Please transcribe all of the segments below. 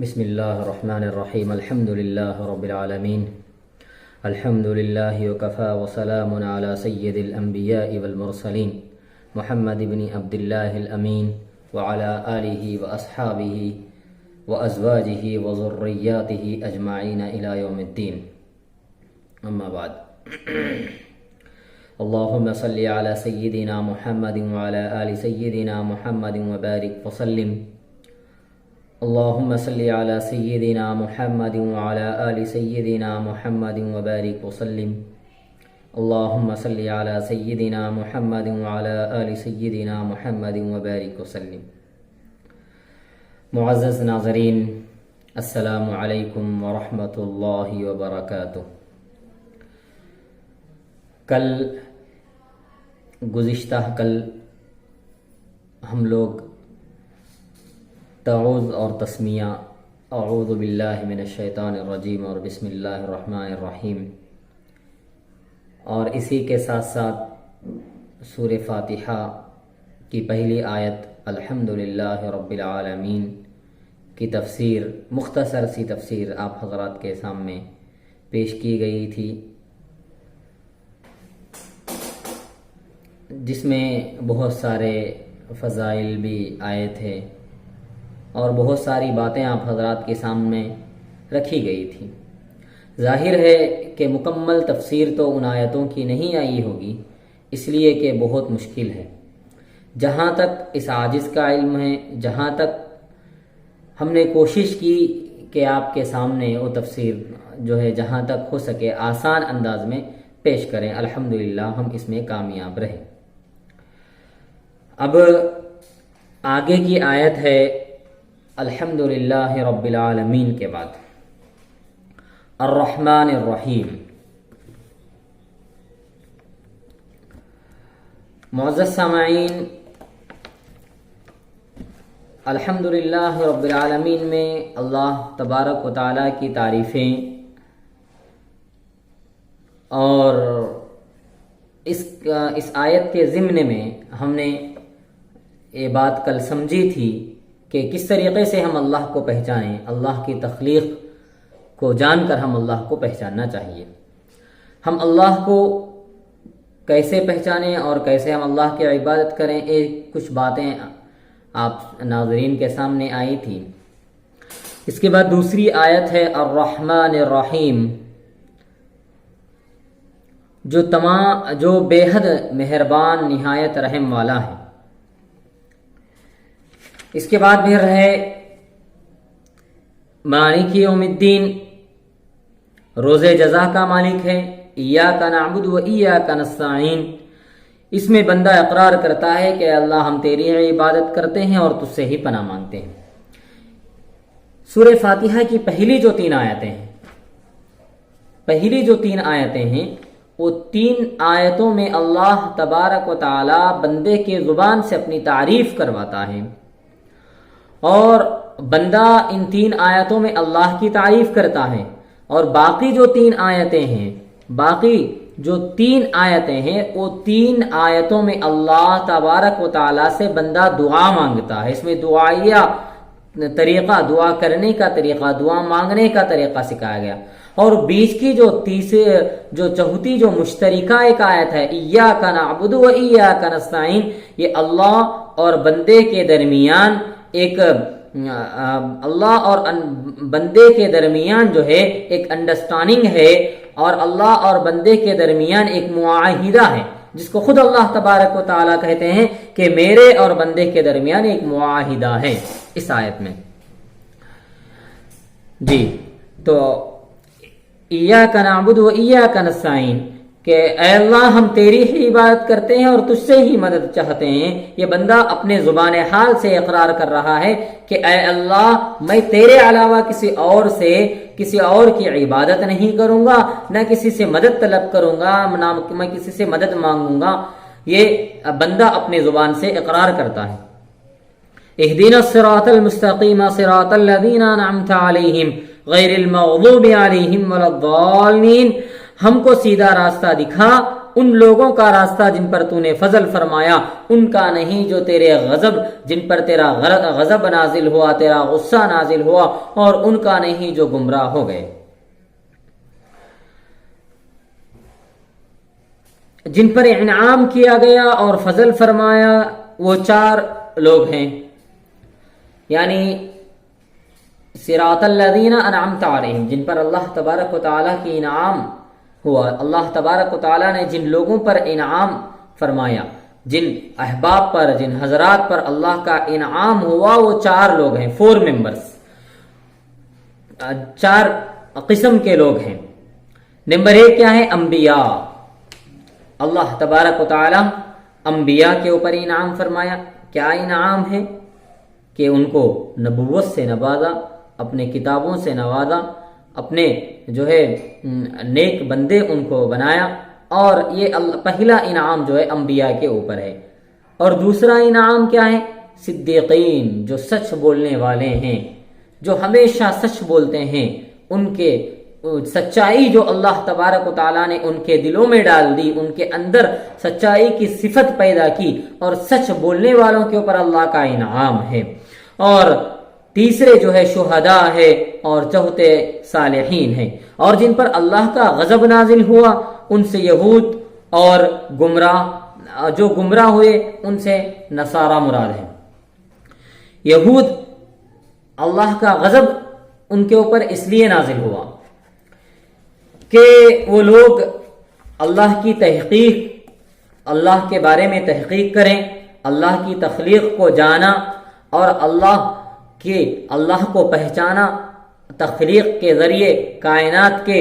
بسم اللہ الرحمن الرحیم الحمد للہ رب العالمین الحمد للہ وکفی وسلام علی سید الانبیاء والمرسلین محمد بن عبد اللہ الامین وعلی آلہ واصحابہ وازواجہ وذریاتہ اجمعین الی یوم الدین اما بعد اللہم صلی علی سیدنا محمد وعلی آل سیدنا محمد وبارک وسلم اللهم صل على سيدنا محمد وعلى آل سيدنا محمد وبارك وسلم اللهم صل على سيدنا محمد وعلى آل سيدنا محمد وبارك وسلم. معزز ناظرین، السلام علیکم ورحمۃ اللہ وبرکاتہ. گزشتہ کل ہم لوگ تعوذ اور تسمیہ اعوذ باللہ من الشیطان الرجیم اور بسم اللہ الرحمن الرحیم اور اسی کے ساتھ ساتھ سورہ فاتحہ کی پہلی آیت الحمدللہ رب العالمین کی تفسیر، مختصر سی تفسیر آپ حضرات کے سامنے پیش کی گئی تھی، جس میں بہت سارے فضائل بھی آئے تھے اور بہت ساری باتیں آپ حضرات کے سامنے رکھی گئی تھی. ظاہر ہے کہ مکمل تفسیر تو ان آیتوں کی نہیں آئی ہوگی، اس لیے کہ بہت مشکل ہے. جہاں تک اس عاجز کا علم ہے، جہاں تک ہم نے کوشش کی کہ آپ کے سامنے وہ تفسیر جو ہے جہاں تک ہو سکے آسان انداز میں پیش کریں، الحمدللہ ہم اس میں کامیاب رہے. اب آگے کی آیت ہے الحمدللہ رب العالمین کے بعد الرحمن الرحیم. معزز سامعین، الحمدللہ رب العالمین میں اللہ تبارک و تعالیٰ کی تعریفیں، اور اس آیت کے ضمن میں ہم نے یہ بات کل سمجھی تھی کہ کس طریقے سے ہم اللہ کو پہچانیں. اللہ کی تخلیق کو جان کر ہم اللہ کو پہچاننا چاہیے. ہم اللہ کو کیسے پہچانیں اور کیسے ہم اللہ کی عبادت کریں، ایک کچھ باتیں آپ ناظرین کے سامنے آئی تھی. اس کے بعد دوسری آیت ہے الرحمن الرحیم، جو بے حد مہربان نہایت رحم والا ہے. اس کے بعد پھر ہے مالک یوم الدین، روز جزا کا مالک ہے. ایاک نعبد و ایاک نستعین، اس میں بندہ اقرار کرتا ہے کہ اللہ ہم تیری عبادت کرتے ہیں اور تجھ سے ہی پناہ مانگتے ہیں. سورہ فاتحہ کی پہلی جو تین آیتیں ہیں وہ تین آیتوں میں اللہ تبارک و تعالی بندے کے زبان سے اپنی تعریف کرواتا ہے، اور بندہ ان تین آیتوں میں اللہ کی تعریف کرتا ہے. اور باقی جو تین آیتیں ہیں وہ تین آیتوں میں اللہ تبارک و تعالی سے بندہ دعا مانگتا ہے. اس میں دعائیہ طریقہ، دعا کرنے کا طریقہ، دعا مانگنے کا طریقہ سکھایا گیا. اور بیچ کی جو چوتھی جو مشترکہ ایک آیت ہے ایاک نعبد و ایاک نستعین، یہ اللہ اور بندے کے درمیان اللہ اور بندے کے درمیان جو ہے ایک انڈرسٹینڈنگ ہے، اور اللہ اور بندے کے درمیان ایک معاہدہ ہے، جس کو خود اللہ تبارک و تعالیٰ کہتے ہیں کہ میرے اور بندے کے درمیان ایک معاہدہ ہے اس آیت میں. جی، تو ایاک نعبد و ایاک نستعین کہ اے اللہ ہم تیری ہی عبادت کرتے ہیں اور تجھ سے ہی مدد چاہتے ہیں. یہ بندہ اپنے زبان حال سے اقرار کر رہا ہے کہ اے اللہ میں تیرے علاوہ کسی اور کی عبادت نہیں کروں گا، نہ کسی سے مدد طلب کروں گا، نہ میں کسی سے مدد مانگوں گا. یہ بندہ اپنے زبان سے اقرار کرتا ہے. اہدنا الصراط المستقیم صراط الذین انعمت علیہم غیر المغضوب علیہم ولا الضالین، ہم کو سیدھا راستہ دکھا ان لوگوں کا راستہ جن پر تو نے فضل فرمایا، ان کا نہیں جو تیرے غضب، جن پر تیرا غضب نازل ہوا، تیرا غصہ نازل ہوا، اور ان کا نہیں جو گمراہ ہو گئے۔ جن پر انعام کیا گیا اور فضل فرمایا وہ 4 لوگ ہیں، یعنی صراط الذین انعمت علیہم، جن پر اللہ تبارک و تعالیٰ کی انعام ہوا۔ اللہ تبارک و تعالیٰ نے جن لوگوں پر انعام فرمایا، جن احباب پر، جن حضرات پر اللہ کا انعام ہوا، وہ 4 لوگ ہیں، 4 ممبرز، 4 قسم کے لوگ ہیں۔ نمبر 1 کیا ہے؟ انبیاء۔ اللہ تبارک و تعالیٰ انبیاء کے اوپر انعام فرمایا۔ کیا انعام ہے؟ کہ ان کو نبوت سے نوازا، اپنے کتابوں سے نوازا، اپنے جو ہے نیک بندے ان کو بنایا، اور یہ پہلا انعام جو ہے انبیاء کے اوپر ہے۔ اور دوسرا انعام کیا ہے؟ صدیقین، جو سچ بولنے والے ہیں، جو ہمیشہ سچ بولتے ہیں، ان کے سچائی جو اللہ تبارک و تعالیٰ نے ان کے دلوں میں ڈال دی، ان کے اندر سچائی کی صفت پیدا کی، اور سچ بولنے والوں کے اوپر اللہ کا انعام ہے۔ اور تیسرے جو ہے شہداء ہے، اور چوتھے صالحین ہیں۔ اور جن پر اللہ کا غضب نازل ہوا ان سے یہود، اور جو گمراہ ہوئے ان سے نصارہ مراد ہے۔ یہود، اللہ کا غضب ان کے اوپر اس لیے نازل ہوا کہ وہ لوگ اللہ کی تحقیق، اللہ کے بارے میں تحقیق کریں، اللہ کی تخلیق کو جانا، اور اللہ کو پہچانا، تخلیق کے ذریعے، کائنات کے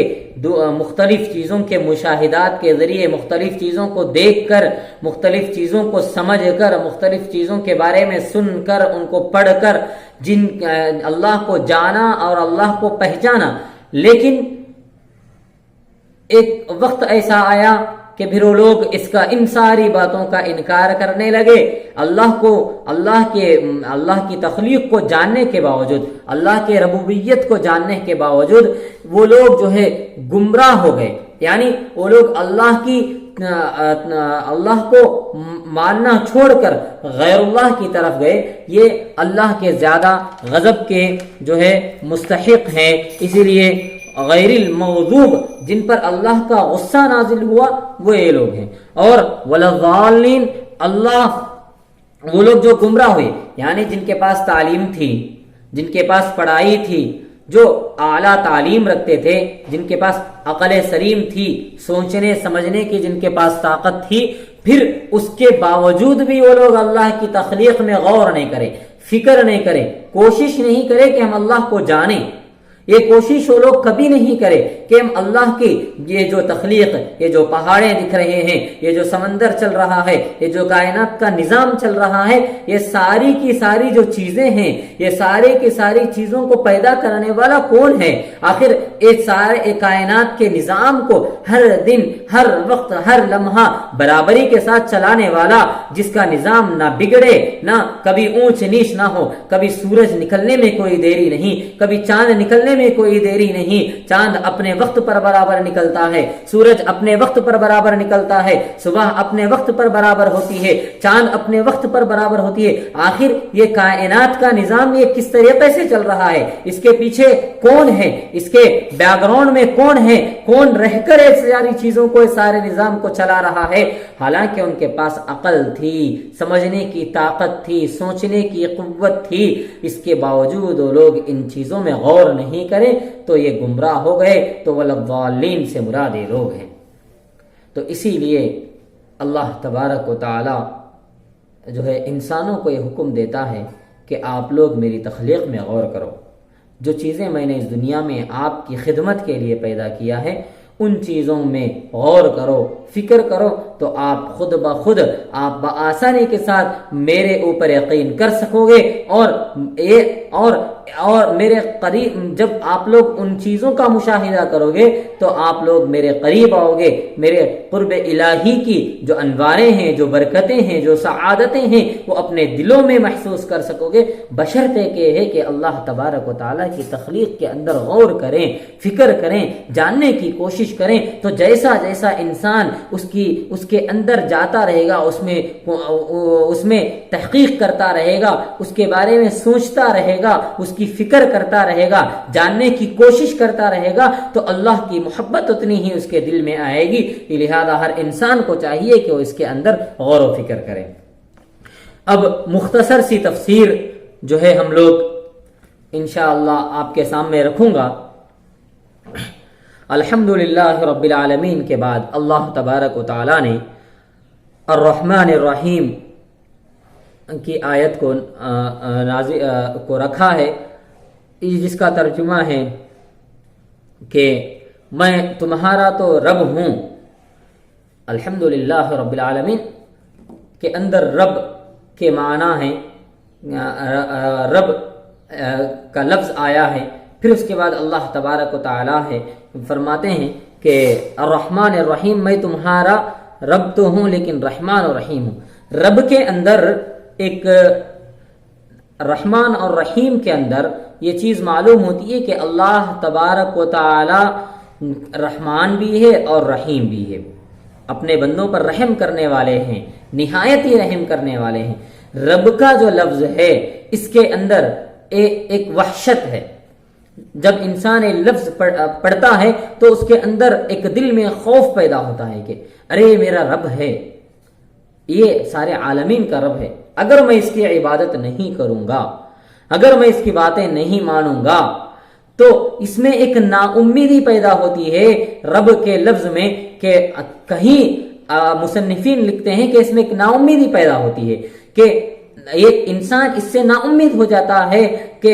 مختلف چیزوں کے مشاہدات کے ذریعے، مختلف چیزوں کو دیکھ کر، مختلف چیزوں کو سمجھ کر، مختلف چیزوں کے بارے میں سن کر، ان کو پڑھ کر اللہ کو جانا اور اللہ کو پہچانا۔ لیکن ایک وقت ایسا آیا کہ پھر وہ لوگ ان ساری باتوں کا انکار کرنے لگے، اللہ کی تخلیق کو جاننے کے باوجود، اللہ کے ربوبیت کو جاننے کے باوجود وہ لوگ جو ہے گمراہ ہو گئے۔ یعنی وہ لوگ اللہ کو ماننا چھوڑ کر غیر اللہ کی طرف گئے۔ یہ اللہ کے زیادہ غضب کے جو ہے مستحق ہیں، اسی لیے غیر المغضوب، جن پر اللہ کا غصہ نازل ہوا، وہ یہ لوگ ہیں۔ اور والضالین، وہ لوگ جو گمراہ ہوئے، یعنی جن کے پاس تعلیم تھی، جن کے پاس پڑھائی تھی، جو اعلیٰ تعلیم رکھتے تھے، جن کے پاس عقل سلیم تھی، سوچنے سمجھنے کی جن کے پاس طاقت تھی، پھر اس کے باوجود بھی وہ لوگ اللہ کی تخلیق میں غور نہیں کرے، فکر نہیں کرے، کوشش نہیں کرے کہ ہم اللہ کو جانیں۔ یہ کوشش وہ لوگ کبھی نہیں کرے کہ ہم اللہ کی یہ جو تخلیق، یہ جو پہاڑیں دکھ رہے ہیں، یہ جو سمندر چل رہا ہے، یہ جو کائنات کا نظام چل رہا ہے، یہ ساری کی ساری جو چیزیں ہیں، یہ سارے کی ساری چیزوں کو پیدا کرنے والا کون ہے؟ آخر یہ سارے کائنات کے نظام کو ہر دن، ہر وقت، ہر لمحہ برابری کے ساتھ چلانے والا، جس کا نظام نہ بگڑے، نہ کبھی اونچ نیچ نہ ہو، کبھی سورج نکلنے میں کوئی دیری نہیں، کبھی چاند نکلنے میں کوئی دیری نہیں، چاند اپنے وقت پر برابر نکلتا ہے، سورج اپنے وقت پر برابر نکلتا ہے، صبح اپنے وقت پر برابر ہوتی ہے، چاند اپنے وقت پر برابر ہوتی ہے۔ آخر یہ کائنات کا نظام یہ کس طریقے سے چل رہا ہے؟ اس کے پیچھے کون ہے؟ اس کے بیک گراؤنڈ میں کون ہے؟ کون رہ کر یہ ساری چیزوں کو، اس سارے نظام کو چلا رہا ہے؟ حالانکہ ان کے پاس عقل تھی، سمجھنے کی طاقت تھی، سوچنے کی قوت تھی، اس کے باوجود وہ لوگ ان چیزوں میں غور نہیں کرے تو یہ گمراہ ہو گئے۔ تو والضالین سے مراد یہ لوگ ہیں۔ تو اسی لیے اللہ تبارک و تعالی جو ہے انسانوں کو یہ حکم دیتا ہے کہ آپ لوگ میری تخلیق میں غور کرو، جو چیزیں میں نے اس دنیا میں آپ کی خدمت کے لیے پیدا کیا ہے ان چیزوں میں غور کرو، فکر کرو، تو آپ خود بخود آپ بآسانی کے ساتھ میرے اوپر یقین کر سکو گے، اور اور میرے قریب جب آپ لوگ ان چیزوں کا مشاہدہ کرو گے تو آپ لوگ میرے قریب آؤ گے، میرے قرب الہی کی جو انواریں ہیں، جو برکتیں ہیں، جو سعادتیں ہیں، وہ اپنے دلوں میں محسوس کر سکو گے، بشرطے کہ ہے کہ اللہ تبارک و تعالیٰ کی تخلیق کے اندر غور کریں، فکر کریں، جاننے کی کوشش کریں۔ تو جیسا جیسا انسان اس کے اندر جاتا رہے گا، اس میں تحقیق کرتا رہے گا، اس کے بارے میں سوچتا رہے گا، اس کی فکر کرتا رہے گا، جاننے کی کوشش کرتا رہے گا، تو اللہ کی محبت اتنی ہی اس کے دل میں آئے گی۔ لہذا ہر انسان کو چاہیے کہ وہ اس کے اندر غور و فکر کرے۔ اب مختصر سی تفسیر جو ہے ہم لوگ انشاءاللہ آپ کے سامنے رکھوں گا۔ الحمدللہ رب العالمین کے بعد اللہ تبارک و تعالی نے الرحمن الرحیم کی آیت کو رکھا ہے، جس کا ترجمہ ہے کہ میں تمہارا تو رب ہوں۔ الحمدللہ رب العالمین کے اندر رب کے معنی ہے، رب کا لفظ آیا ہے، پھر اس کے بعد اللہ تبارک و تعالی ہے فرماتے ہیں کہ الرحمن الرحیم، میں تمہارا رب تو ہوں لیکن رحمان اور رحیم ہوں۔ رب کے اندر ایک رحمان اور رحیم کے اندر یہ چیز معلوم ہوتی ہے کہ اللہ تبارک و تعالی رحمان بھی ہے اور رحیم بھی ہے، اپنے بندوں پر رحم کرنے والے ہیں، نہایت ہی رحم کرنے والے ہیں۔ رب کا جو لفظ ہے اس کے اندر ایک وحشت ہے۔ جب انسان یہ لفظ پڑھتا ہے تو اس کے اندر ایک دل میں خوف پیدا ہوتا ہے کہ ارے میرا رب ہے، یہ سارے عالمین کا رب ہے، اگر میں اس کی عبادت نہیں کروں گا، اگر میں اس کی باتیں نہیں مانوں گا، تو اس میں ایک نا امیدی پیدا ہوتی ہے رب کے لفظ میں، کہ کہیں مصنفین لکھتے ہیں کہ اس میں ایک نا امیدی پیدا ہوتی ہے کہ ایک انسان اس سے نا امید ہو جاتا ہے کہ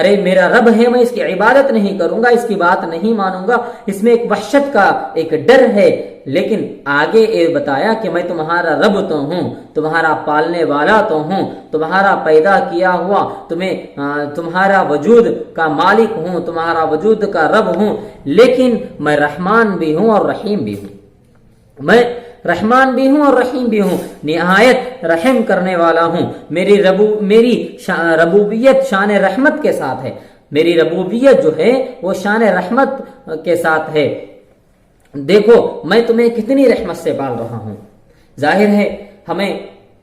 ارے میرا رب ہے، میں اس کی عبادت نہیں کروں گا، اس کی بات نہیں مانوں گا۔ اس میں ایک وحشت کا ایک ڈر ہے، لیکن آگے یہ بتایا کہ میں تمہارا رب تو ہوں، تمہارا پالنے والا تو ہوں، تمہارا پیدا کیا ہوا، تمہارا وجود کا مالک ہوں، تمہارا وجود کا رب ہوں، لیکن میں رحمان بھی ہوں اور رحیم بھی ہوں، میں رحمان بھی ہوں اور رحیم بھی ہوں، نہایت رحم کرنے والا ہوں۔ میری ربوبیت شان رحمت کے ساتھ ہے، میری ربوبیت جو ہے وہ شان رحمت کے ساتھ ہے۔ دیکھو میں تمہیں کتنی رحمت سے پال رہا ہوں۔ ظاہر ہے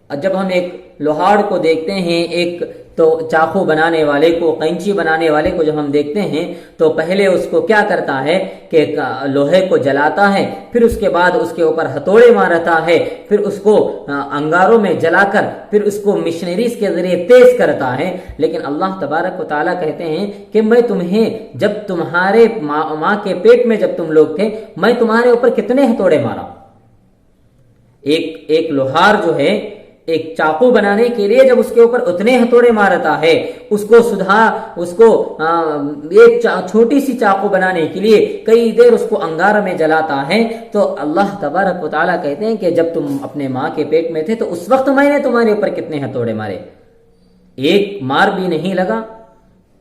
جب ہم ایک لوہاڑ کو دیکھتے ہیں، ایک تو چاقو بنانے والے کو، قینچی بنانے والے کو جب ہم دیکھتے ہیں تو پہلے اس کو کیا کرتا ہے کہ لوہے کو جلاتا ہے، پھر اس کے بعد اس کے اوپر ہتھوڑے مارتا ہے، پھر اس کو انگاروں میں جلا کر پھر اس کو مشنریز کے ذریعے تیز کرتا ہے۔ لیکن اللہ تبارک و تعالیٰ کہتے ہیں کہ میں تمہیں جب تمہارے ماں کے پیٹ میں جب تم لوگ تھے، میں تمہارے اوپر کتنے ہتھوڑے مارا۔ ایک لوہار جو ہے ایک چاقو بنانے کے لیے جب اس کے اوپر اتنے ہتھوڑے مارتا ہے، اس کو ایک چھوٹی سی چاقو بنانے کے لیے کئی دیر اس کو انگار میں جلاتا ہے، تو اللہ تبارک و تعالیٰ کہتے ہیں کہ جب تم اپنے ماں کے پیٹ میں تھے تو اس وقت میں نے تمہارے اوپر کتنے ہتھوڑے مارے، ایک مار بھی نہیں لگا۔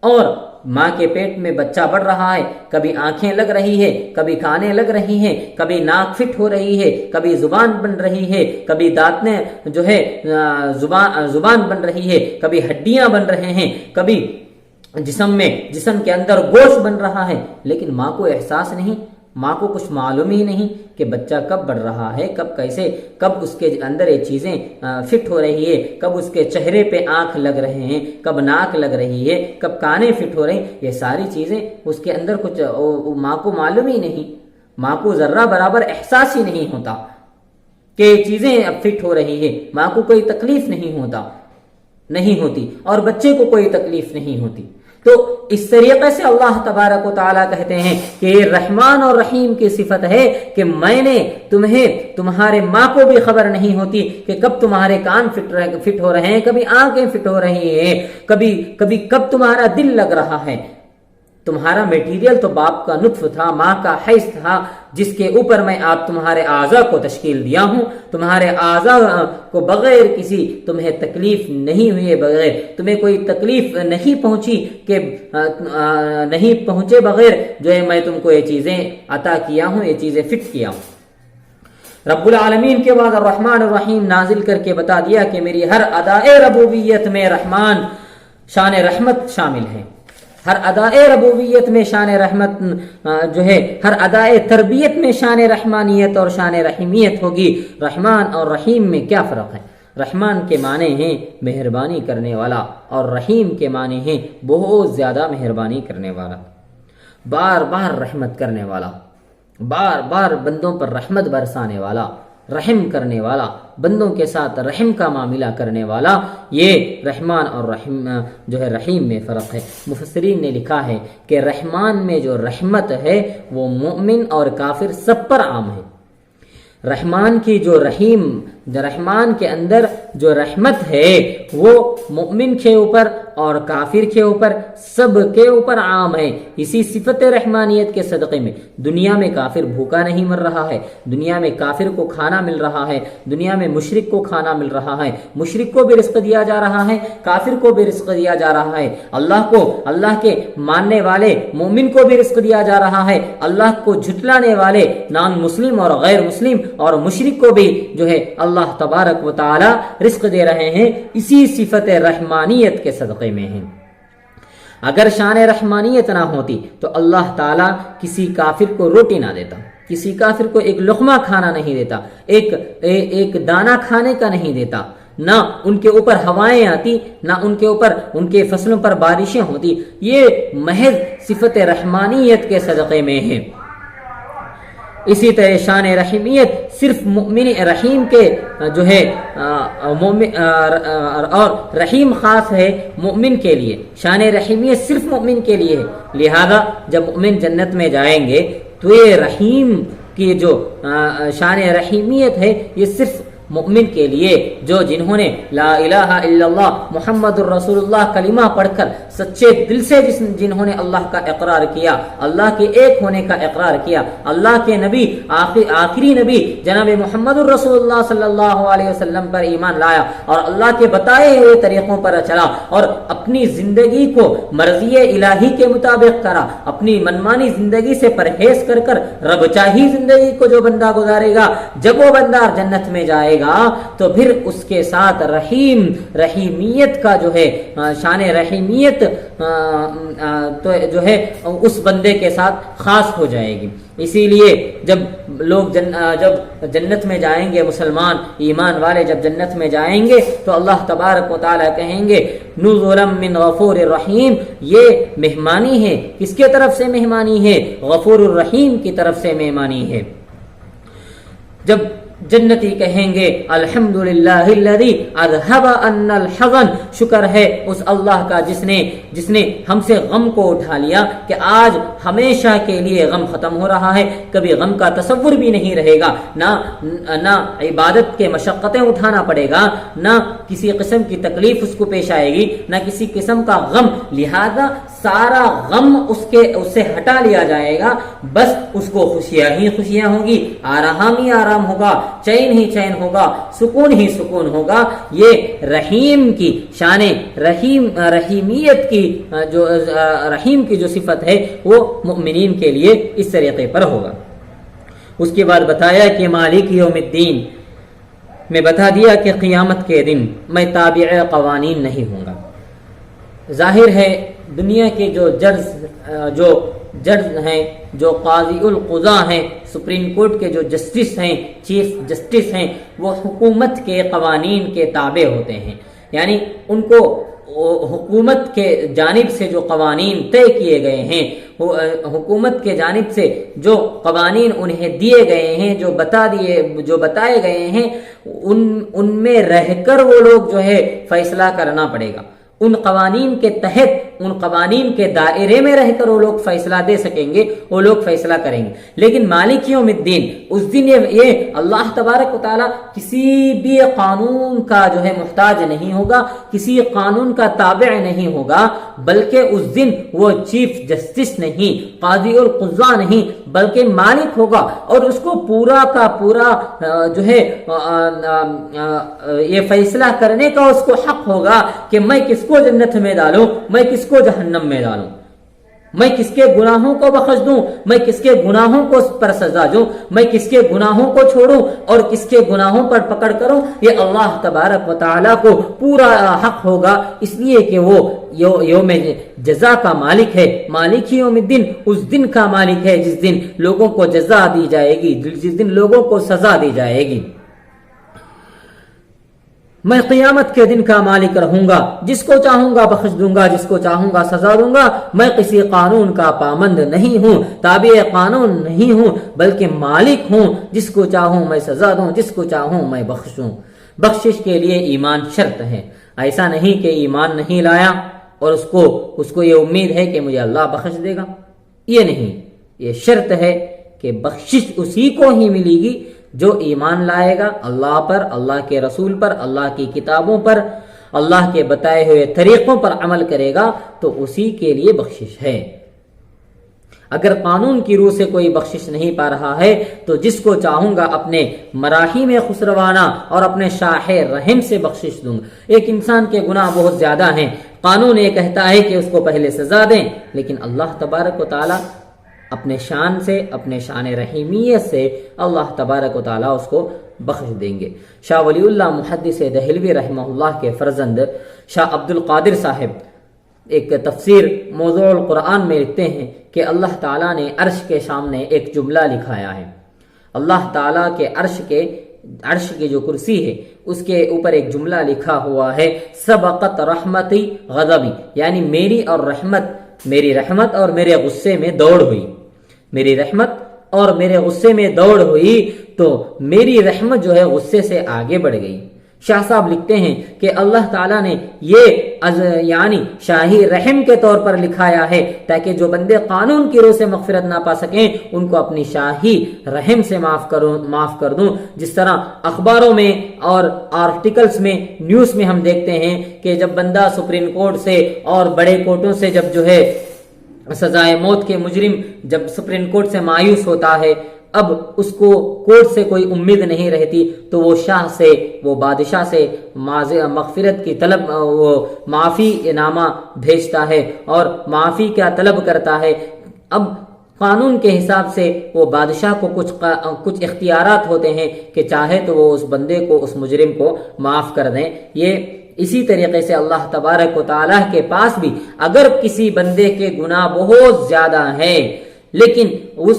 اور ماں کے پیٹ میں بچہ بڑھ رہا ہے، کبھی آنکھیں لگ رہی ہے، کبھی کانیں لگ رہی ہیں، کبھی ناک فٹ ہو رہی ہے، کبھی زبان بن رہی ہے، کبھی دانتیں جو ہے زبان بن رہی ہے، کبھی ہڈیاں بن رہے ہیں، کبھی جسم کے اندر گوشت بن رہا ہے، لیکن ماں کو احساس نہیں، ماں کو کچھ معلوم ہی نہیں کہ بچہ کب بڑھ رہا ہے، کب اس کے اندر یہ چیزیں فٹ ہو رہی ہے، کب اس کے چہرے پہ آنکھ لگ رہے ہیں، کب ناک لگ رہی ہے، کب کانیں فٹ ہو رہی ہیں، یہ ساری چیزیں اس کے اندر کچھ ماں کو معلوم ہی نہیں، ماں کو ذرہ برابر احساس ہی نہیں ہوتا کہ یہ چیزیں اب فٹ ہو رہی ہے، ماں کو کوئی تکلیف نہیں ہوتی اور بچے کو کوئی تکلیف نہیں ہوتی۔ تو اس طریقے سے اللہ تبارک و تعالیٰ کہتے ہیں کہ یہ رحمان اور رحیم کی صفت ہے کہ میں نے تمہارے ماں کو بھی خبر نہیں ہوتی کہ کب تمہارے کان فٹ ہو رہے ہیں، کبھی آنکھیں فٹ ہو رہی ہیں، کبھی کب تمہارا دل لگ رہا ہے۔ تمہارا میٹیریل تو باپ کا نطف تھا، ماں کا حیض تھا، جس کے اوپر میں آپ تمہارے اعضاء کو تشکیل دیا ہوں۔ تمہارے اعضاء کو بغیر کسی تمہیں تکلیف نہیں ہوئی، بغیر تمہیں کوئی تکلیف نہیں پہنچی کہ نہیں پہنچے بغیر جو ہے میں تم کو یہ چیزیں عطا کیا ہوں، یہ چیزیں فٹ کیا ہوں۔ رب العالمین کے بعد الرحمن الرحیم نازل کر کے بتا دیا کہ میری ہر ادائے ربوبیت میں رحمان شان رحمت شامل ہے۔ ہر ادائے ربوبیت میں شان رحمت جو ہے، ہر ادائے تربیت میں شان رحمانیت اور شان رحیمیت ہوگی۔ رحمان اور رحیم میں کیا فرق ہے؟ رحمان کے معنی ہیں مہربانی کرنے والا، اور رحیم کے معنی ہیں بہت زیادہ مہربانی کرنے والا، بار بار رحمت کرنے والا، بار بار بندوں پر رحمت برسانے والا، رحم کرنے والا، بندوں کے ساتھ رحم کا معاملہ کرنے والا۔ یہ رحمان اور رحیم جو ہے رحیم میں فرق ہے۔ مفسرین نے لکھا ہے کہ رحمان میں جو رحمت ہے وہ مومن اور کافر سب پر عام ہے۔ رحمان کی جو رحمان کے اندر جو رحمت ہے وہ مومن کے اوپر اور کافر کے اوپر سب کے اوپر عام ہے۔ اسی صفت رحمانیت کے صدقے میں دنیا میں کافر بھوکا نہیں مر رہا ہے، دنیا میں کافر کو کھانا مل رہا ہے، دنیا میں مشرک کو کھانا مل رہا ہے، مشرک کو بھی رزق دیا جا رہا ہے، کافر کو بھی رزق دیا جا رہا ہے، اللہ کے ماننے والے مومن کو بھی رزق دیا جا رہا ہے، اللہ کو جھٹلانے والے نان مسلم اور غیر مسلم اور مشرک کو بھی جو ہے اللہ تبارک و تعالی رزق دے رہے ہیں، اسی صفت رحمانیت کے صدقے میں ہیں۔ اگر شان رحمانیت نہ ہوتی تو اللہ تعالی کسی کافر کو روٹی نہ دیتا، کسی کافر کو ایک لقمہ کھانا نہیں دیتا، ایک دانہ کھانے کا نہیں دیتا، نہ ان کے اوپر ہوائیں آتی، نہ ان کے اوپر ان کے فصلوں پر بارشیں ہوتی۔ یہ محض صفت رحمانیت کے صدقے میں ہے۔ اسی طرح شان رحیمیت صرف مومن رحیم کے جو ہے اور رحیم خاص ہے مومن کے لیے، شان رحیمیت صرف مومن کے لیے ہے۔ لہذا جب مومن جنت میں جائیں گے تو یہ رحیم کی جو شان رحیمیت ہے یہ صرف مومن کے لیے، جنہوں نے لا الہ الا اللہ محمد الرسول اللہ کلمہ پڑھ کر سچے دل سے جنہوں نے اللہ کا اقرار کیا، اللہ کے ایک ہونے کا اقرار کیا، اللہ کے نبی آخری نبی جناب محمد الرسول اللہ صلی اللہ علیہ وسلم پر ایمان لایا اور اللہ کے بتائے ہوئے طریقوں پر چلا اور اپنی زندگی کو مرضی الہی کے مطابق کرا، اپنی منمانی زندگی سے پرہیز کر رب چاہی زندگی کو جو بندہ گزارے گا، جب وہ بندہ جنت میں جائے گا تو پھر اس کے ساتھ رحیمیت کا جو ہے شان رحیمیت تو جو ہے اس بندے کے ساتھ خاص ہو جائے گی۔ اسی لیے جب لوگ جب جنت میں جائیں گے، مسلمان ایمان والے جب جنت میں جائیں گے تو اللہ تبارک و تعالی کہیں گے نزلا من غفور الرحیم، یہ مہمانی ہے۔ کس کے طرف سے مہمانی ہے؟ غفور الرحیم کی طرف سے مہمانی ہے۔ جب جنتی کہیں گے الحمدللہ الذی اذھب عنا الحزن، شکر ہے اس اللہ کا جس نے ہم سے غم کو اٹھا لیا کہ آج ہمیشہ کے لیے غم ختم ہو رہا ہے، کبھی غم کا تصور بھی نہیں رہے گا، نہ عبادت کے مشقتیں اٹھانا پڑے گا، نہ کسی قسم کی تکلیف اس کو پیش آئے گی، نہ کسی قسم کا غم، لہذا سارا غم اس سے ہٹا لیا جائے گا، بس اس کو خوشیاں ہی خوشیاں ہوں گی، آرام ہی آرام ہوگا، چین ہی چین ہوگا، سکون ہی سکون ہوگا۔ یہ رحیم کی شان رحیمیت کی رحیم کی جو صفت ہے وہ مؤمنین کے لیے اس طریقے پر ہوگا۔ اس کے بعد بتایا کہ مالک یوم الدین میں بتا دیا کہ قیامت کے دن میں تابع قوانین نہیں ہوں گا۔ ظاہر ہے دنیا کے جو جج ہیں، جو قاضی القضاء ہیں، سپریم کورٹ کے جو جسٹس ہیں، چیف جسٹس ہیں، وہ حکومت کے قوانین کے تابع ہوتے ہیں، یعنی ان کو حکومت کے جانب سے جو قوانین طے کیے گئے ہیں، حکومت کے جانب سے جو قوانین انہیں دیے گئے ہیں، جو بتائے گئے ہیں، ان میں رہ کر وہ لوگ جو ہے فیصلہ کرنا پڑے گا۔ ان قوانین کے تحت، ان قوانین کے دائرے میں رہ کر وہ لوگ فیصلہ دے سکیں گے، وہ لوگ فیصلہ کریں گے۔ لیکن مالک یوم الدین، اس دن یہ اللہ تبارک و تعالیٰ کسی بھی قانون کا جو ہے محتاج نہیں ہوگا، کسی قانون کا تابع نہیں ہوگا، بلکہ اس دن وہ چیف جسٹس نہیں، قاضی القضاء نہیں، بلکہ مالک ہوگا، اور اس کو پورا کا پورا جو ہے یہ فیصلہ کرنے کا اس کو حق ہوگا کہ میں کس کو جنت میں ڈالوں، میں کس کو جہنم میں ڈالوں، میں کس کے گناہوں کو بخش دوں، میں کس کے گناہوں کو پر سزا دوں، میں کس کے گناہوں کو چھوڑوں اور کس کے گناہوں پر پکڑ کروں۔ یہ اللہ تبارک و تعالیٰ کو پورا حق ہوگا، اس لیے کہ وہ یوم جزا کا مالک ہے، مالک یوم الدین، اس دن کا مالک ہے جس دن لوگوں کو جزا دی جائے گی، جس دن لوگوں کو سزا دی جائے گی۔ میں قیامت کے دن کا مالک رہوں گا، جس کو چاہوں گا بخش دوں گا، جس کو چاہوں گا سزا دوں گا۔ میں کسی قانون کا پابند نہیں ہوں، تابع قانون نہیں ہوں، بلکہ مالک ہوں، جس کو چاہوں میں سزا دوں، جس کو چاہوں میں بخشوں۔ بخشش کے لیے ایمان شرط ہے، ایسا نہیں کہ ایمان نہیں لایا اور اس کو یہ امید ہے کہ مجھے اللہ بخش دے گا، یہ نہیں، یہ شرط ہے کہ بخشش اسی کو ہی ملے گی جو ایمان لائے گا اللہ پر، اللہ کے رسول پر، اللہ کی کتابوں پر، اللہ کے بتائے ہوئے طریقوں پر عمل کرے گا، تو اسی کے لیے بخشش ہے۔ اگر قانون کی روح سے کوئی بخشش نہیں پا رہا ہے تو جس کو چاہوں گا اپنے مراحیم خسروانہ اور اپنے شاہ رحم سے بخشش دوں گا۔ ایک انسان کے گناہ بہت زیادہ ہیں، قانون یہ کہتا ہے کہ اس کو پہلے سزا دیں، لیکن اللہ تبارک و تعالی اپنے شان سے، اپنے شان رحیمیت سے اللہ تبارک و تعالیٰ اس کو بخش دیں گے۔ شاہ ولی اللہ محدث دہلوی رحمہ اللہ کے فرزند شاہ عبد القادر صاحب ایک تفسیر موضوع القرآن میں لکھتے ہیں کہ اللہ تعالیٰ نے عرش کے سامنے ایک جملہ لکھایا ہے۔ اللہ تعالیٰ کے عرش کی جو کرسی ہے اس کے اوپر ایک جملہ لکھا ہوا ہے، سبقت رحمتی غضبی، یعنی میری رحمت اور میرے غصے میں دوڑ ہوئی، میری رحمت اور میرے غصے میں دوڑ ہوئی تو میری رحمت جو ہے غصے سے آگے بڑھ گئی۔ شاہ صاحب لکھتے ہیں کہ اللہ تعالیٰ نے یہ یعنی شاہی رحم کے طور پر لکھایا ہے تاکہ جو بندے قانون کی روح سے مغفرت نہ پا سکیں ان کو اپنی شاہی رحم سے معاف کر دوں۔ جس طرح اخباروں میں اور آرٹیکلز میں، نیوز میں ہم دیکھتے ہیں کہ جب بندہ سپریم کورٹ سے اور بڑے کورٹوں سے جب جو ہے سزائے موت کے مجرم جب سپریم کورٹ سے مایوس ہوتا ہے، اب اس کو کورٹ سے کوئی امید نہیں رہتی تو وہ شاہ سے، وہ بادشاہ سے مغفرت کی طلب، وہ معافی نامہ بھیجتا ہے اور معافی کیا طلب کرتا ہے۔ اب قانون کے حساب سے وہ بادشاہ کو کچھ اختیارات ہوتے ہیں کہ چاہے تو وہ اس بندے کو، اس مجرم کو معاف کر دیں۔ یہ اسی طریقے سے اللہ تبارک و تعالیٰ کے پاس بھی اگر کسی بندے کے گناہ بہت زیادہ ہیں لیکن وہ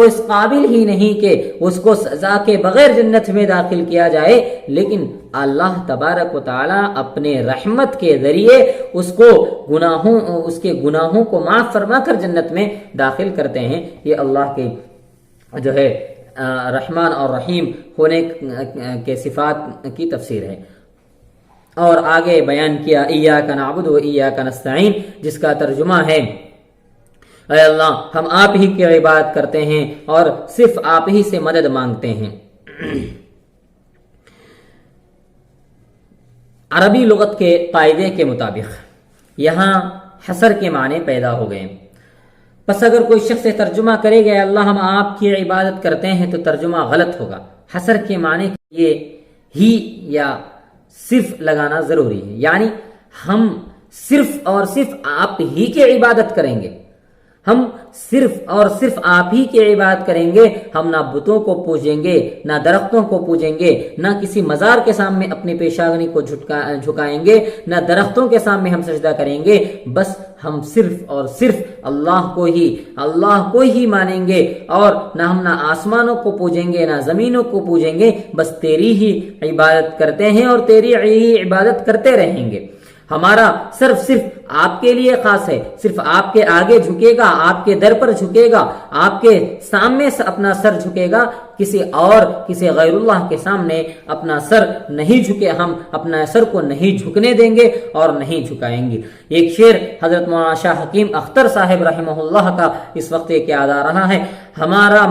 اس قابل ہی نہیں کہ اس کو سزا کے بغیر جنت میں داخل کیا جائے، لیکن اللہ تبارک و تعالیٰ اپنے رحمت کے ذریعے اس کے گناہوں کو معاف فرما کر جنت میں داخل کرتے ہیں۔ یہ اللہ کے جو ہے رحمان اور رحیم ہونے کے صفات کی تفسیر ہے۔ اور آگے بیان کیا ایاک نعبد و ایاک نستعین، جس کا ترجمہ ہے اے اللہ ہم آپ ہی کی عبادت کرتے ہیں اور صرف آپ ہی سے مدد مانگتے ہیں۔ عربی لغت کے قاعدے کے مطابق یہاں حصر کے معنی پیدا ہو گئے، پس اگر کوئی شخص ترجمہ کرے گا اللہ ہم آپ کی عبادت کرتے ہیں تو ترجمہ غلط ہوگا۔ حصر کے معنی یہ ہی یا صرف لگانا ضروری ہے، یعنی ہم صرف اور صرف آپ ہی کی عبادت کریں گے، ہم صرف اور صرف آپ ہی کی عبادت کریں گے، ہم نہ بتوں کو پوجیں گے، نہ درختوں کو پوجیں گے، نہ کسی مزار کے سامنے اپنی پیشانی کو جھکائیں گے، نہ درختوں کے سامنے ہم سجدہ کریں گے، بس ہم صرف اور صرف اللہ کو ہی مانیں گے، اور نہ آسمانوں کو پوجیں گے نہ زمینوں کو پوجیں گے، بس تیری ہی عبادت کرتے ہیں اور تیری ہی عبادت کرتے رہیں گے۔ ہمارا صرف آپ کے لیے خاص ہے، صرف آپ کے آگے جھکے گا، آپ کے در پر جھکے گا، آپ کے سامنے سے اپنا سر جھکے گا، کسی غیر اللہ کے سامنے اپنا سر نہیں جھکے، ہم اپنا سر کو نہیں جھکنے دیں گے اور نہیں جھکائیں گے۔ ایک شعر حضرت مولانا شاہ حکیم اختر صاحب رحمہ اللہ کا اس وقت یہ یاد آ رہا ہے، ہمارا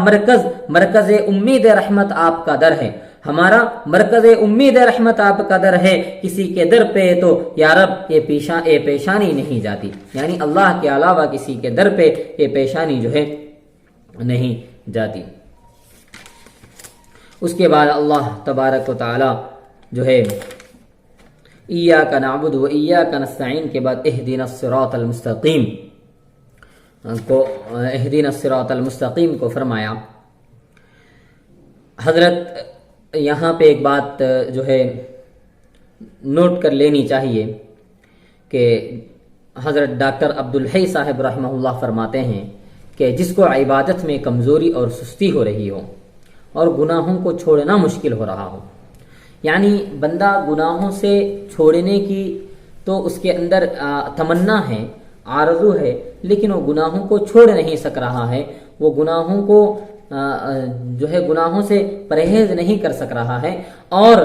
مرکز امید رحمت آپ کا در ہے، ہمارا مرکز امید رحمت آپ کا در ہے، کسی کے در پہ تو یا رب یہ پیشانی نہیں جاتی، یعنی اللہ کے علاوہ کسی کے در پہ یہ پیشانی جو ہے نہیں جاتی۔ اس کے بعد اللہ تبارک و تعالی جو ہے ایاک نعبد و ایاک نستعین کے بعد اہدنا الصراط المستقیم کو فرمایا۔ حضرت یہاں پہ ایک بات جو ہے نوٹ کر لینی چاہیے کہ حضرت ڈاکٹر عبدالحی صاحب رحمہ اللہ فرماتے ہیں کہ جس کو عبادت میں کمزوری اور سستی ہو رہی ہو اور گناہوں کو چھوڑنا مشکل ہو رہا ہو، یعنی بندہ گناہوں سے چھوڑنے کی تو اس کے اندر تمنا ہے، آرزو ہے، لیکن وہ گناہوں کو چھوڑ نہیں سک رہا ہے، وہ گناہوں کو جو ہے گناہوں سے پرہیز نہیں کر سک رہا ہے، اور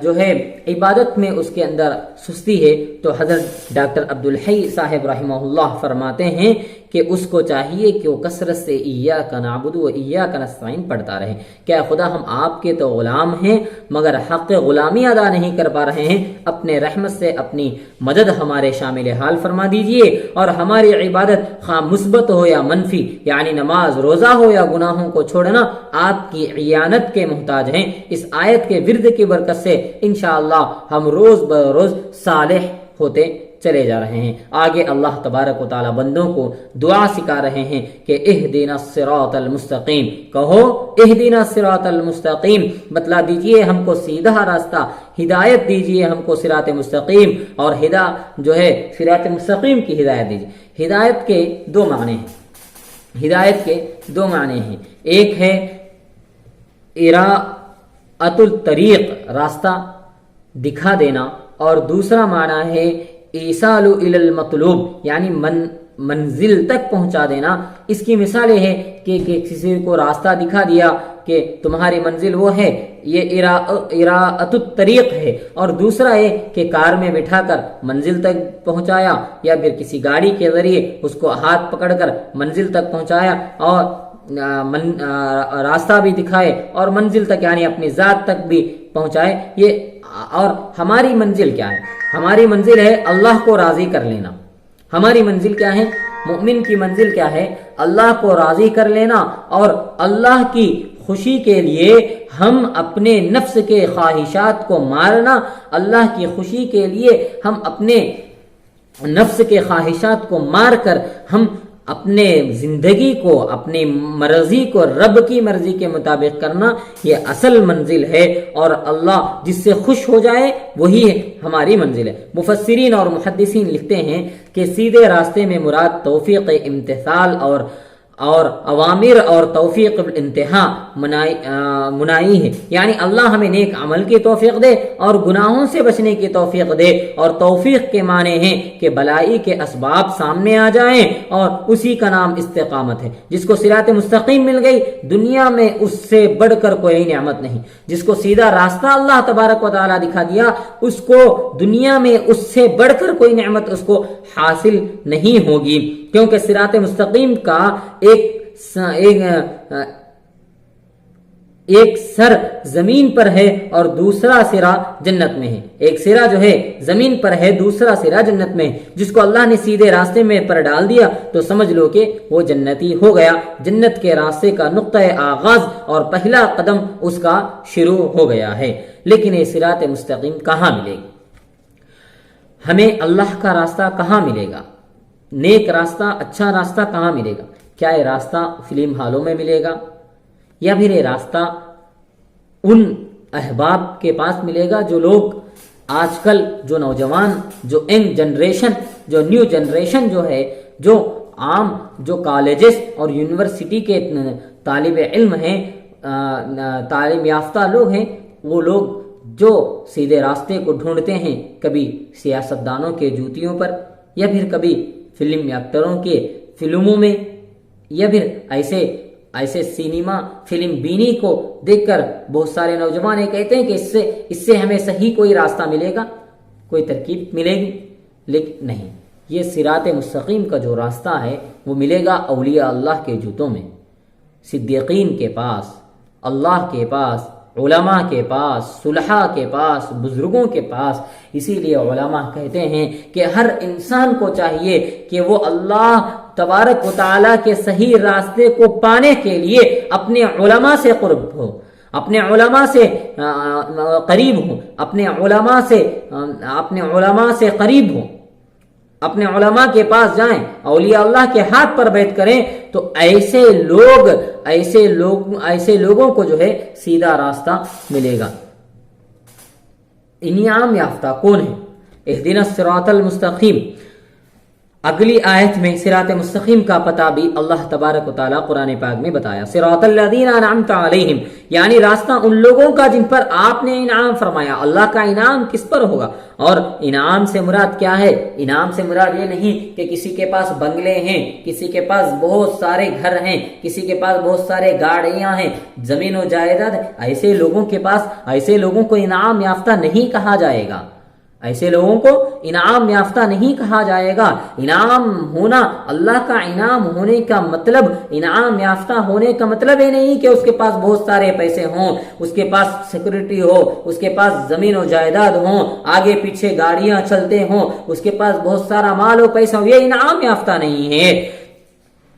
جو ہے عبادت میں اس کے اندر سستی ہے، تو حضرت ڈاکٹر عبدالحی صاحب رحمہ اللہ فرماتے ہیں کہ اس کو چاہیے کہ وہ کثرت سے ایاک نعبد و ایاک نستعین پڑھتا رہے۔ کیا خدا ہم آپ کے تو غلام ہیں مگر حق غلامی ادا نہیں کر پا رہے ہیں، اپنے رحمت سے اپنی مدد ہمارے شامل حال فرما دیجئے، اور ہماری عبادت خواہ مثبت ہو یا منفی، یعنی نماز روزہ ہو یا گناہوں کو چھوڑنا، آپ کی اعانت کے محتاج ہیں۔ اس آیت کے ورد کی برکت سے انشاءاللہ ہم روز بروز صالح ہوتے چلے جا رہے ہیں۔ آگے اللہ تبارک و تعالی بندوں کو دعا سکھا رہے ہیں کہ اہدنا الصراط المستقیم، کہو اہدنا الصراط المستقیم، بتلا دیجئے ہم کو سیدھا راستہ، ہدایت دیجئے ہم کو صراط مستقیم، اور جو ہے صراط مستقیم کی ہدایت دیجئے۔ ہدایت کے دو معنی ہیں، ایک ہے اراءۃ الطریق، راستہ دکھا دینا، اور دوسرا معنی ہے ایصال الی المطلوب، یعنی منزل تک پہنچا دینا۔ اس کی مثال یہ ہے کہ کسی کو راستہ دکھا دیا کہ تمہاری منزل وہ ہے، یہ اراءۃ الطریق ہے، اور دوسرا ہے کہ کار میں بٹھا کر منزل تک پہنچایا، یا پھر کسی گاڑی کے ذریعے اس کو ہاتھ پکڑ کر منزل تک پہنچایا، اور راستہ بھی دکھائے اور منزل تک یعنی اپنی ذات تک بھی پہنچائے۔ یہ اور ہماری منزل کیا ہے؟ ہماری منزل ہے اللہ کو راضی کر لینا۔ ہماری منزل کیا ہے؟ مومن کی منزل کیا ہے؟ اللہ کو راضی کر لینا، اور اللہ کی خوشی کے لیے ہم اپنے نفس کے خواہشات کو مارنا، اللہ کی خوشی کے لیے ہم اپنے نفس کے خواہشات کو مار کر ہم اپنے زندگی کو، اپنی مرضی کو رب کی مرضی کے مطابق کرنا، یہ اصل منزل ہے، اور اللہ جس سے خوش ہو جائے وہی ہماری منزل ہے۔ مفسرین اور محدثین لکھتے ہیں کہ سیدھے راستے میں مراد توفیق امتثال اور اوامر اور توفیق انتہا منائی ہے، یعنی اللہ ہمیں نیک عمل کی توفیق دے اور گناہوں سے بچنے کی توفیق دے، اور توفیق کے معنی ہیں کہ بلائی کے اسباب سامنے آ جائیں، اور اسی کا نام استقامت ہے۔ جس کو صراط مستقیم مل گئی، دنیا میں اس سے بڑھ کر کوئی نعمت نہیں۔ جس کو سیدھا راستہ اللہ تبارک و تعالی دکھا دیا، اس کو دنیا میں اس سے بڑھ کر کوئی نعمت اس کو حاصل نہیں ہوگی، کیونکہ صراط مستقیم کا ایک سر زمین پر ہے اور دوسرا سرا جنت میں ہے۔ ایک سرا جو ہے زمین پر ہے، دوسرا سرا جنت میں ہے۔ جس کو اللہ نے سیدھے راستے میں پر ڈال دیا تو سمجھ لو کہ وہ جنتی ہو گیا، جنت کے راستے کا نقطہ آغاز اور پہلا قدم اس کا شروع ہو گیا ہے۔ لیکن یہ صراط مستقیم کہاں ملے گی؟ ہمیں اللہ کا راستہ کہاں ملے گا؟ نیک راستہ، اچھا راستہ کہاں ملے گا؟ کیا یہ راستہ فلم ہالوں میں ملے گا، یا پھر یہ راستہ ان احباب کے پاس ملے گا جو لوگ آج کل، جو نوجوان، جو ینگ جنریشن، جو نیو جنریشن جو ہے، جو عام جو کالجز اور یونیورسٹی کے طالب علم ہیں، تعلیم یافتہ لوگ ہیں، وہ لوگ جو سیدھے راستے کو ڈھونڈتے ہیں، کبھی سیاستدانوں کے جوتیوں پر، یا پھر کبھی فلم ایکٹروں کے فلموں میں، یا پھر ایسے سینما فلم بینی کو دیکھ کر بہت سارے نوجوان یہ کہتے ہیں کہ اس سے ہمیں صحیح کوئی راستہ ملے گا، کوئی ترکیب ملے گی، لیکن نہیں، یہ صراط مستقیم کا جو راستہ ہے وہ ملے گا اولیاء اللہ کے جوتوں میں، صدیقین کے پاس، اللہ کے پاس، علماء کے پاس، صلحاء کے پاس، بزرگوں کے پاس۔ اسی لیے علماء کہتے ہیں کہ ہر انسان کو چاہیے کہ وہ اللہ تبارک و تعالیٰ کے صحیح راستے کو پانے کے لیے اپنے علماء سے قرب ہو، اپنے علماء سے قریب ہو، اپنے علماء سے قریب ہو، اپنے علماء کے پاس جائیں، اولیاء اللہ کے ہاتھ پر بیعت کریں، تو ایسے لوگوں کو جو ہے سیدھا راستہ ملے گا۔ انعام یافتہ کون ہے؟ اہدنا الصراط المستقیم۔ اگلی آیت میں صراط مستقیم کا پتہ بھی اللہ تبارک و تعالیٰ قرآن پاک میں بتایا، صراط الذین انعمت علیہم، یعنی راستہ ان لوگوں کا جن پر آپ نے انعام فرمایا۔ اللہ کا انعام کس پر ہوگا؟ اور انعام سے مراد کیا ہے؟ انعام سے مراد یہ نہیں کہ کسی کے پاس بنگلے ہیں، کسی کے پاس بہت سارے گھر ہیں، کسی کے پاس بہت سارے گاڑیاں ہیں، زمین و جائیداد، ایسے لوگوں کو انعام یافتہ نہیں کہا جائے گا، ایسے لوگوں کو انعام یافتہ نہیں کہا جائے گا۔ انعام ہونا، اللہ کا انعام ہونے کا مطلب، انعام یافتہ ہونے کا مطلب یہ نہیں کہ اس کے پاس بہت سارے پیسے ہوں، اس کے پاس سیکورٹی ہو، اس کے پاس زمین و جائیداد ہوں، آگے پیچھے گاڑیاں چلتے ہوں، اس کے پاس بہت سارا مال و پیسہ ہو، یہ انعام یافتہ نہیں ہے۔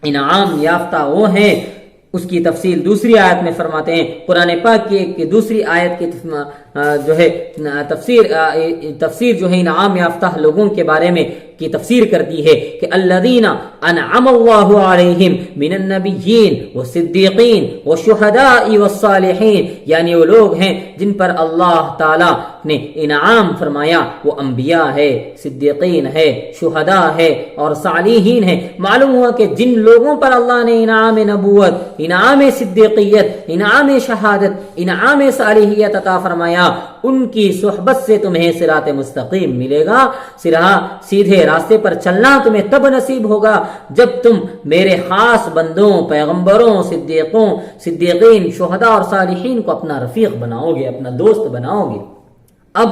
انعام یافتہ وہ ہیں، اس کی تفصیل دوسری آیت میں فرماتے ہیں، قرآن پاک کی دوسری آیت کی جو ہے تفسیر جو ہے انعام یافتہ لوگوں کے بارے میں کی تفسیر کرتی ہے کہ الذین انعم اللہ علیہم من النبیین والصدیقین والشہداء والصالحین، یعنی وہ لوگ ہیں جن پر اللہ تعالی نے انعام فرمایا، وہ انبیاء ہے، صدیقین ہے، شہداء ہے اور صالحین ہے۔ معلوم ہوا کہ جن لوگوں پر اللہ نے انعام نبوت، انعام صدیقیت، انعام شہادت، انعام صالحیت عطا فرمایا، ان کی صحبت سے تمہیں صراط مستقیم ملے گا۔ سیدھے راستے پر چلنا تمہیں تب نصیب ہوگا جب تم میرے خاص بندوں، پیغمبروں، صدیقین، شہداء اور صالحین کو اپنا رفیق بناؤ گے، اپنا دوست بناؤ گے۔ اب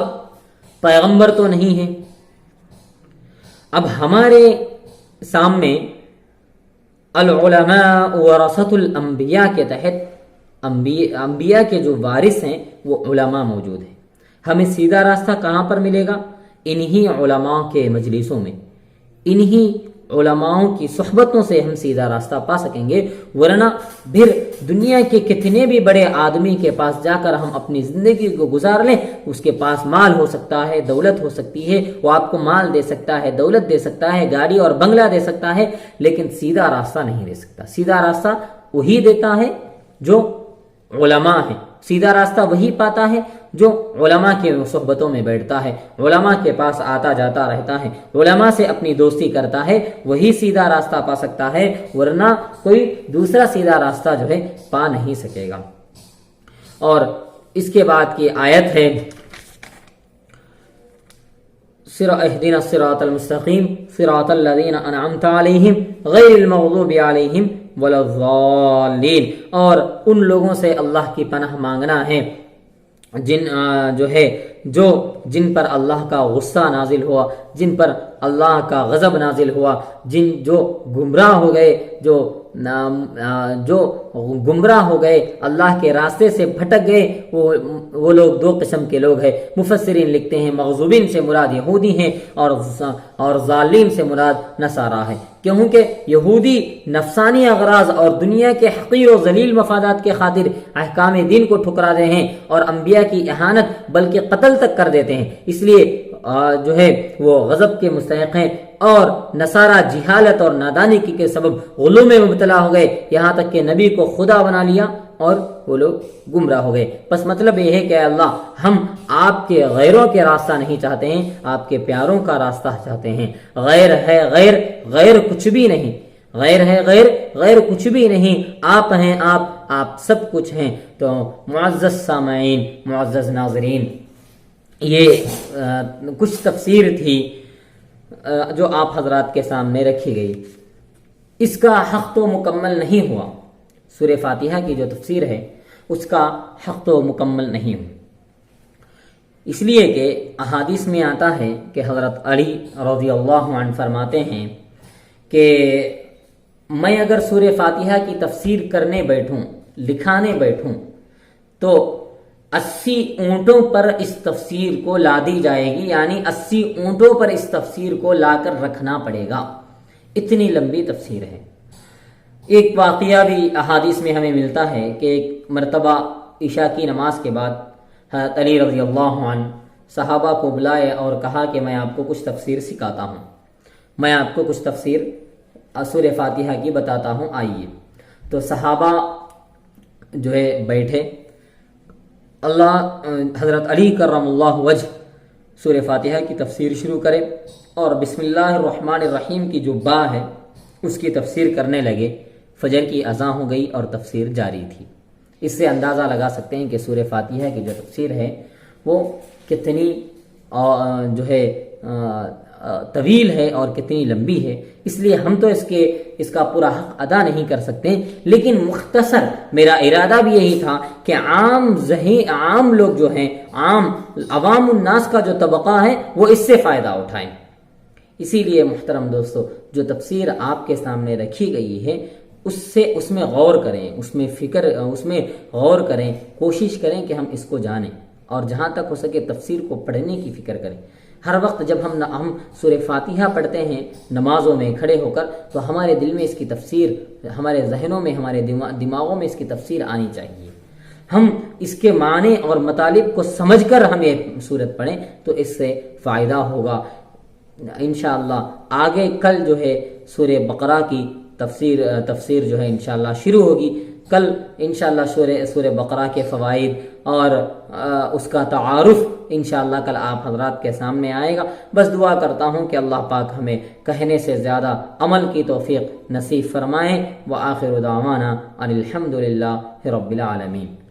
پیغمبر تو نہیں ہے، اب ہمارے سامنے العلماء ورثۃ الانبیاء کے تحت انبیاء کے جو وارث ہیں وہ علماء موجود ہیں۔ ہمیں سیدھا راستہ کہاں پر ملے گا؟ انہی علماء کے مجلسوں میں، انہی علماء کی صحبتوں سے ہم سیدھا راستہ پا سکیں گے، ورنہ پھر دنیا کے کتنے بھی بڑے آدمی کے پاس جا کر ہم اپنی زندگی کو گزار لیں، اس کے پاس مال ہو سکتا ہے، دولت ہو سکتی ہے، وہ آپ کو مال دے سکتا ہے، دولت دے سکتا ہے، گاڑی اور بنگلہ دے سکتا ہے، لیکن سیدھا راستہ نہیں دے سکتا۔ سیدھا راستہ وہی دیتا ہے جو علماء ہے، سیدھا راستہ وہی پاتا ہے جو علماء کے صحبتوں میں بیٹھتا ہے، علماء کے پاس آتا جاتا رہتا ہے، علماء سے اپنی دوستی کرتا ہے، وہی سیدھا راستہ پا سکتا ہے، ورنہ کوئی دوسرا سیدھا راستہ جو ہے پا نہیں سکے گا۔ اور اس کے بعد کی آیت ہے اهدنا الصراط المستقیم صراط الذین انعمت علیہم غیر المغضوب علیہم ولا الضالین، اور ان لوگوں سے اللہ کی پناہ مانگنا ہے جن پر اللہ کا غصہ نازل ہوا، جن پر اللہ کا غضب نازل ہوا، جو گمراہ ہو گئے، جو گمراہ ہو گئے، اللہ کے راستے سے بھٹک گئے، وہ لوگ دو قسم کے لوگ ہیں۔ مفسرین لکھتے ہیں مغضوبین سے مراد یہودی ہیں اور ظالم سے مراد نصارہ ہے، کیونکہ یہودی نفسانی اغراض اور دنیا کے حقیر و ذلیل مفادات کے خاطر احکام دین کو ٹھکرا رہے ہیں اور انبیاء کی اہانت بلکہ قتل تک کر دیتے ہیں، اس لیے جو ہے وہ غضب کے مستحق ہیں۔ اور نصارہ جہالت اور نادانی کے سبب غلو میں مبتلا ہو گئے، یہاں تک کہ نبی کو خدا بنا لیا اور وہ لوگ گمراہ ہو گئے۔ بس مطلب یہ ہے کہ اللہ، ہم آپ کے غیروں کے راستہ نہیں چاہتے ہیں، آپ کے پیاروں کا راستہ چاہتے ہیں۔ غیر ہے غیر کچھ بھی نہیں، غیر ہے غیر کچھ بھی نہیں، آپ ہیں آپ، آپ سب کچھ ہیں۔ تو معزز سامعین، معزز ناظرین، یہ کچھ تفسیر تھی جو آپ حضرات کے سامنے رکھی گئی۔ اس کا حق تو مکمل نہیں ہوا، سورہ فاتحہ کی جو تفسیر ہے اس کا حق تو مکمل نہیں ہوا، اس لیے کہ احادیث میں آتا ہے کہ حضرت علی رضی اللہ عنہ فرماتے ہیں کہ میں اگر سورہ فاتحہ کی تفسیر کرنے بیٹھوں، لکھانے بیٹھوں، تو 80 اونٹوں پر اس تفسیر کو لادی جائے گی، یعنی 80 اونٹوں پر اس تفسیر کو لا کر رکھنا پڑے گا، اتنی لمبی تفسیر ہے۔ ایک واقعہ بھی احادیث میں ہمیں ملتا ہے کہ ایک مرتبہ عشاء کی نماز کے بعد حضرت علی رضی اللہ عنہ صحابہ کو بلائے اور کہا کہ میں آپ کو کچھ تفسیر سکھاتا ہوں، میں آپ کو کچھ تفسیر سورہ فاتحہ کی بتاتا ہوں، آئیے۔ تو صحابہ جو ہے بیٹھے، حضرت علی کرم اللہ وجہ سورہ فاتحہ کی تفسیر شروع کرے اور بسم اللہ الرحمن الرحیم کی جو با ہے اس کی تفسیر کرنے لگے۔ فجر کی اذان ہو گئی اور تفسیر جاری تھی۔ اس سے اندازہ لگا سکتے ہیں کہ سورہ فاتحہ کی جو تفسیر ہے وہ کتنی جو ہے طویل ہے اور کتنی لمبی ہے۔ اس لیے ہم تو اس کا پورا حق ادا نہیں کر سکتے، لیکن مختصر میرا ارادہ بھی یہی تھا کہ عام لوگ جو ہیں، عوام الناس کا جو طبقہ ہے وہ اس سے فائدہ اٹھائیں۔ اسی لیے محترم دوستو، جو تفسیر آپ کے سامنے رکھی گئی ہے اس میں غور کریں، اس میں غور کریں، کوشش کریں کہ ہم اس کو جانیں، اور جہاں تک ہو سکے تفسیر کو پڑھنے کی فکر کریں۔ ہر وقت جب ہم سورہ فاتحہ پڑھتے ہیں نمازوں میں کھڑے ہو کر، تو ہمارے دل میں اس کی تفسیر، ہمارے ذہنوں میں، ہمارے دماغوں میں اس کی تفسیر آنی چاہیے۔ ہم اس کے معنی اور مطالب کو سمجھ کر ہم یہ سورت پڑھیں تو اس سے فائدہ ہوگا انشاءاللہ۔ آگے کل جو ہے سورہ بقرہ کی تفسیر جو ہے انشاءاللہ شروع ہوگی۔ کل انشاءاللہ سورہ بقرہ کے فوائد اور اس کا تعارف انشاءاللہ کل آپ حضرات کے سامنے آئے گا۔ بس دعا کرتا ہوں کہ اللہ پاک ہمیں کہنے سے زیادہ عمل کی توفیق نصیب فرمائیں۔ وآخر دعوانا ان الحمد للہ رب العالمین۔